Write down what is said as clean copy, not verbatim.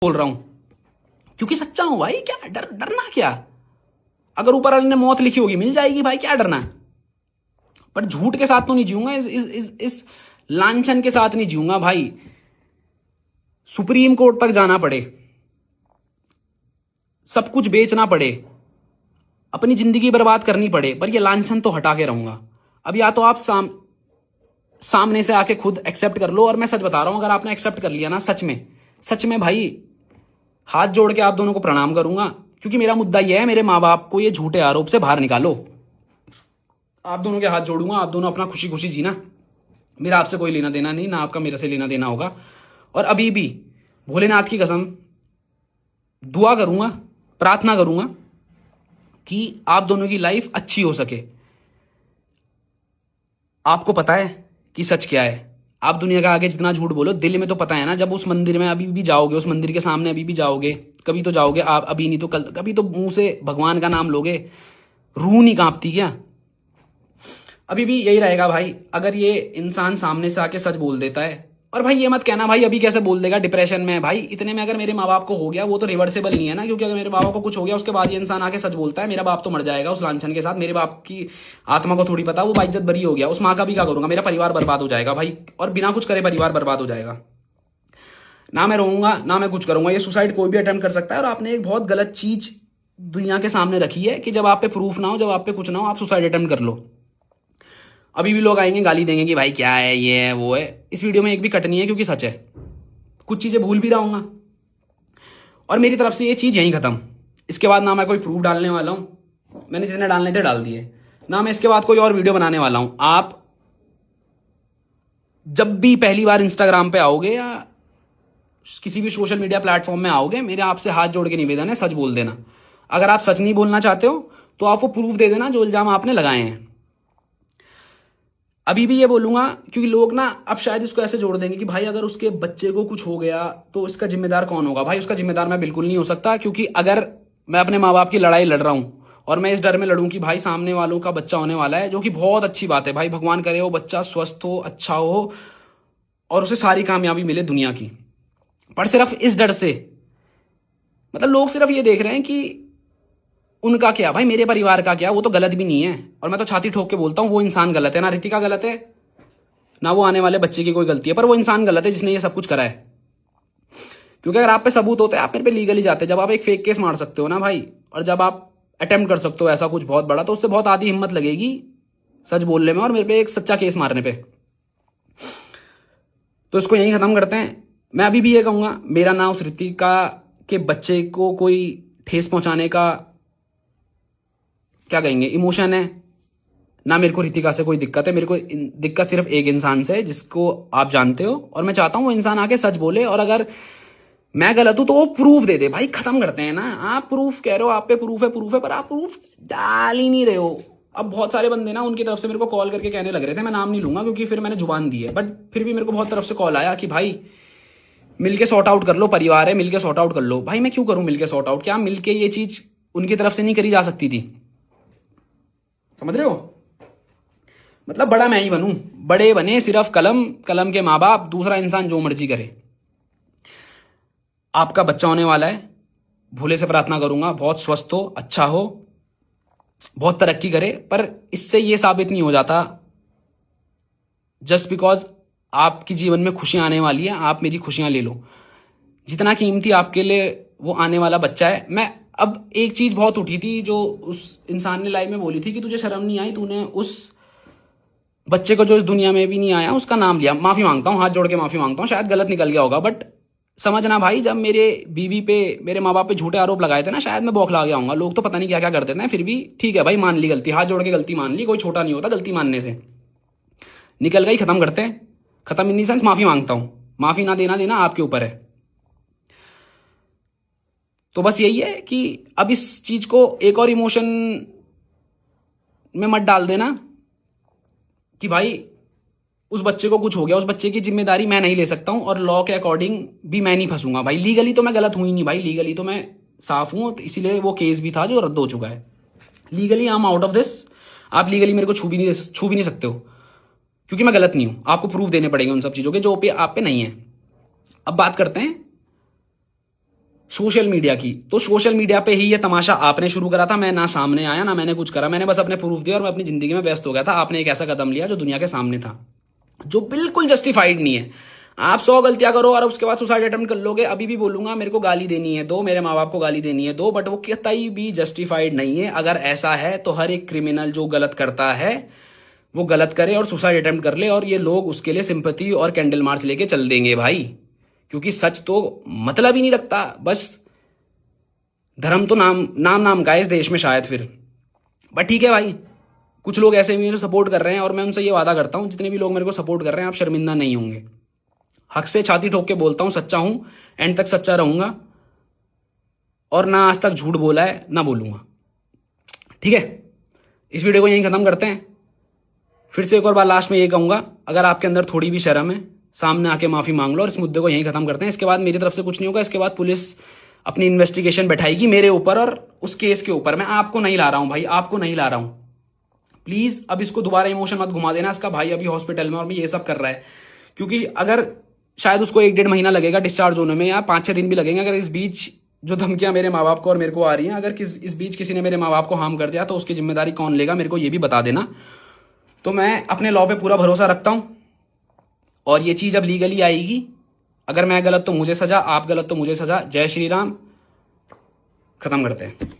बोल रहा हूं क्योंकि सच्चा हूं भाई। क्या डरना क्या? अगर ऊपर वाले ने मौत लिखी होगी मिल जाएगी भाई, क्या डरना है? पर झूठ के साथ तो नहीं जीऊंगा, इस लांछन के साथ नहीं जीऊंगा भाई। सुप्रीम कोर्ट तक जाना पड़े, सब कुछ बेचना पड़े, अपनी जिंदगी बर्बाद करनी पड़े, पर ये लांछन तो हटा के रहूंगा। अब या तो आप सामने से आके खुद एक्सेप्ट कर लो, और मैं सच बता रहा हूं, अगर आपने एक्सेप्ट कर लिया ना, सच में भाई हाथ जोड़ के आप दोनों को प्रणाम करूंगा। क्योंकि मेरा मुद्दा यह है, मेरे माँ बाप को ये झूठे आरोप से बाहर निकालो। आप दोनों के हाथ जोड़ूंगा, आप दोनों अपना खुशी खुशी जीना। मेरा आपसे कोई लेना देना नहीं, ना आपका मेरे से लेना देना होगा। और अभी भी भोलेनाथ की कसम दुआ करूंगा, प्रार्थना करूंगा कि आप दोनों की लाइफ अच्छी हो सके। आपको पता है कि सच क्या है। आप दुनिया का आगे जितना झूठ बोलो, दिल में तो पता है ना। जब उस मंदिर में अभी भी जाओगे, उस मंदिर के सामने अभी भी जाओगे, कभी तो जाओगे आप, अभी नहीं तो कल, कभी तो मुंह से भगवान का नाम लोगे, रूह नहीं कांपती क्या? अभी भी यही रहेगा भाई। अगर ये इंसान सामने से आके सच बोल देता है, और भाई ये मत कहना भाई अभी कैसे बोल देगा, डिप्रेशन में है भाई। इतने में अगर मेरे माँ बाप को हो गया, वो तो रिवर्सेबल नहीं है ना। क्योंकि अगर मेरे बाप को कुछ हो गया, उसके बाद ये इंसान आके सच बोलता है, मेरा बाप तो मर जाएगा उस लांछन के साथ। मेरे बाप की आत्मा को थोड़ी पता, वो बाइज्जत बरी हो गया। उस माँ का भी क्या करूंगा? मेरा परिवार बर्बाद हो जाएगा भाई, और बिना कुछ करे परिवार बर्बाद हो जाएगा। ना मैं रहूंगा, ना मैं कुछ करूंगा। ये सुसाइड कोई भी अटेम्प्ट कर सकता है। और आपने एक बहुत गलत चीज दुनिया के सामने रखी है कि जब आप पे प्रूफ ना हो, जब आप पे कुछ ना हो, आप सुसाइड अटेम्प्ट कर लो। अभी भी लोग आएंगे गाली देंगे कि भाई क्या है, ये है, वो है। इस वीडियो में एक भी कट नहीं है, क्योंकि सच है। कुछ चीजें भूल भी रहूंगा, और मेरी तरफ से ये चीज यहीं खत्म। इसके बाद ना मैं कोई प्रूफ डालने वाला हूं, मैंने जितने डालने थे डाल दिए। ना मैं इसके बाद कोई और वीडियो बनाने वाला हूं। आप जब भी पहली बार इंस्टाग्राम पे आओगे या किसी भी सोशल मीडिया प्लेटफॉर्म में आओगे, मेरे आपसे हाथ जोड़ के निवेदन है, सच बोल देना। अगर आप सच नहीं बोलना चाहते हो तो आप वो प्रूफ दे देना जो इल्जाम आपने लगाए हैं। अभी भी ये बोलूंगा, क्योंकि लोग ना अब शायद इसको ऐसे जोड़ देंगे कि भाई अगर उसके बच्चे को कुछ हो गया तो इसका जिम्मेदार कौन होगा? भाई उसका जिम्मेदार मैं बिल्कुल नहीं हो सकता। क्योंकि अगर मैं अपने माँ बाप की लड़ाई लड़ रहा हूं, और मैं इस डर में लड़ूं कि भाई सामने वालों का बच्चा होने वाला है, जो कि बहुत अच्छी बात है भाई, भगवान करे वो बच्चा स्वस्थ हो, अच्छा हो, और उसे सारी कामयाबी मिले दुनिया की। पर सिर्फ इस डर से, मतलब लोग सिर्फ ये देख रहे हैं कि उनका क्या, भाई मेरे परिवार का क्या? वो तो गलत भी नहीं है। और मैं तो छाती ठोक के बोलता हूँ, वो इंसान गलत है। ना रितिका गलत है, ना वो आने वाले बच्चे की कोई गलती है, पर वो इंसान गलत है जिसने ये सब कुछ करा है। क्योंकि अगर आप पे सबूत होते, आप मेरे पे लीगली जाते। जब आप एक फेक केस मार सकते हो ना भाई, और जब आप अटेम्प्ट कर सकते हो ऐसा कुछ बहुत बड़ा, तो उससे बहुत आधी हिम्मत लगेगी सच बोलने में, और मेरे पे एक सच्चा केस मारने पे। तो इसको यहीं खत्म करते हैं। मैं अभी भी ये कहूंगा, मेरा ना उस रितिका के बच्चे को कोई ठेस पहुंचाने का, क्या कहेंगे, इमोशन है, ना मेरे को रितिका से कोई दिक्कत है। मेरे को दिक्कत सिर्फ एक इंसान से है, जिसको आप जानते हो। और मैं चाहता हूं वो इंसान आके सच बोले, और अगर मैं गलत हूं तो वो प्रूफ दे दे। भाई खत्म करते हैं ना। आप प्रूफ कह रहे हो, आप पे प्रूफ है, पर आप प्रूफ डाल ही नहीं रहे हो। अब बहुत सारे बंदे ना उनकी तरफ से मेरे को कॉल करके कहने लग रहे थे, मैं नाम नहीं लूंगा क्योंकि फिर मैंने जुबान दी है, बट फिर भी मेरे को बहुत तरफ से कॉल आया कि भाई मिलके सॉर्ट आउट कर लो, परिवार है, मिलके सॉर्ट आउट कर लो। भाई मैं क्यों करूं मिलके सॉर्ट आउट? क्या मिलके ये चीज उनकी तरफ से नहीं करी जा सकती थी? समझ रहे हो? मतलब बड़ा मैं ही बनूं, बड़े बने सिर्फ कलम, कलम के माँ बाप, दूसरा इंसान जो मर्जी करे। आपका बच्चा होने वाला है, भोले से प्रार्थना करूंगा बहुत स्वस्थ हो, अच्छा हो, बहुत तरक्की करे। पर इससे ये साबित नहीं हो जाता जस्ट बिकॉज आपकी जीवन में खुशियां आने वाली है, आप मेरी खुशियां ले लो। जितना कीमती आपके लिए वो आने वाला बच्चा है। मैं अब एक चीज बहुत उठी थी जो उस इंसान ने लाइव में बोली थी कि तुझे शर्म नहीं आई, तूने उस बच्चे को जो इस दुनिया में भी नहीं आया उसका नाम लिया। माफी मांगता हूँ, हाथ जोड़ के माफी मांगता हूँ, शायद गलत निकल गया होगा, बट समझना भाई, जब मेरे बीवी पे, मेरे माँ बाप पे झूठे आरोप लगाए थे ना, शायद मैं बौखला गया हूँ। लोग तो पता नहीं क्या क्या करते थे, फिर भी ठीक है भाई, मान ली गलती, हाथ जोड़ के गलती मान ली। कोई छोटा नहीं होता गलती मानने से। निकल गई, खत्म करते हैं। खत्म इन दी सेंस माफी मांगता हूं, माफी ना देना देना आपके ऊपर है। तो बस यही है कि अब इस चीज को एक और इमोशन में मत डाल देना कि भाई उस बच्चे को कुछ हो गया, उस बच्चे की जिम्मेदारी मैं नहीं ले सकता हूं, और लॉ के अकॉर्डिंग भी मैं नहीं फंसूंगा भाई। लीगली तो मैं गलत हुई नहीं भाई, लीगली तो मैं साफ हूं, तो इसीलिए वो केस भी था जो रद्द हो चुका है। Legally I am out of this. आप लीगली मेरे को छू भी नहीं सकते हो, क्योंकि मैं गलत नहीं हूं। आपको प्रूफ देने पड़ेंगे उन सब चीजों के जो पे आप पे नहीं है। अब बात करते हैं सोशल मीडिया की। तो सोशल मीडिया पे ही ये तमाशा आपने शुरू करा था, मैं ना सामने आया ना मैंने कुछ करा, मैंने बस अपने प्रूफ दिया और मैं अपनी जिंदगी में व्यस्त हो गया था। आपने एक ऐसा कदम लिया जो दुनिया के सामने था, जो बिल्कुल जस्टिफाइड नहीं है। आप 100 गलतियां करो और उसके बाद सुसाइड अटेम्प्ट कर लोगे, अभी भी बोलूंगा मेरे को गाली देनी है दो, मेरे माँ बाप को गाली देनी है दो, बट वो कतई भी जस्टिफाइड नहीं है। अगर ऐसा है तो हर एक क्रिमिनल जो गलत करता है वो गलत करे और सुसाइड अटेम्प्ट कर ले, और ये लोग उसके लिए सिंपैथी और कैंडल मार्च लेके चल देंगे भाई, क्योंकि सच तो मतलब ही नहीं रखता। बस धर्म तो नाम का है इस देश में शायद फिर। बट ठीक है भाई, कुछ लोग ऐसे भी हैं जो सपोर्ट कर रहे हैं, और मैं उनसे ये वादा करता हूं जितने भी लोग मेरे को सपोर्ट कर रहे हैं आप शर्मिंदा नहीं होंगे। हक से छाती ठोक के बोलता हूं, सच्चा हूं, एंड तक सच्चा रहूंगा, और ना आज तक झूठ बोला है ना बोलूंगा। ठीक है, इस वीडियो को यहीं खत्म करते हैं। फिर से एक और बार लास्ट में ये कहूंगा, अगर आपके अंदर थोड़ी भी शर्म है सामने आके माफी मांग लो, और इस मुद्दे को यहीं खत्म करते हैं। इसके बाद मेरी तरफ से कुछ नहीं होगा, इसके बाद पुलिस अपनी इन्वेस्टिगेशन बैठाएगी मेरे ऊपर और उस केस के ऊपर। मैं आपको नहीं ला रहा हूं भाई, आपको नहीं ला रहा हूं। प्लीज अब इसको दोबारा इमोशन मत घुमा देना। इसका भाई अभी हॉस्पिटल में और भी ये सब कर रहा है, क्योंकि अगर शायद उसको 1-1.5 महीना लगेगा डिस्चार्ज होने में, या 5-6 दिन भी लगेंगे। अगर इस बीच जो धमकियां मेरे माँ बाप को और मेरे को आ रही हैं, अगर इस बीच किसी ने मेरे माँ बाप को हार्म कर दिया तो उसकी जिम्मेदारी कौन लेगा, मेरे को ये भी बता देना। तो मैं अपने लॉ पे पूरा भरोसा रखता हूं, और ये चीज अब लीगली आएगी। अगर मैं गलत तो मुझे सजा, आप गलत तो मुझे सजा। जय श्री राम, खत्म करते हैं।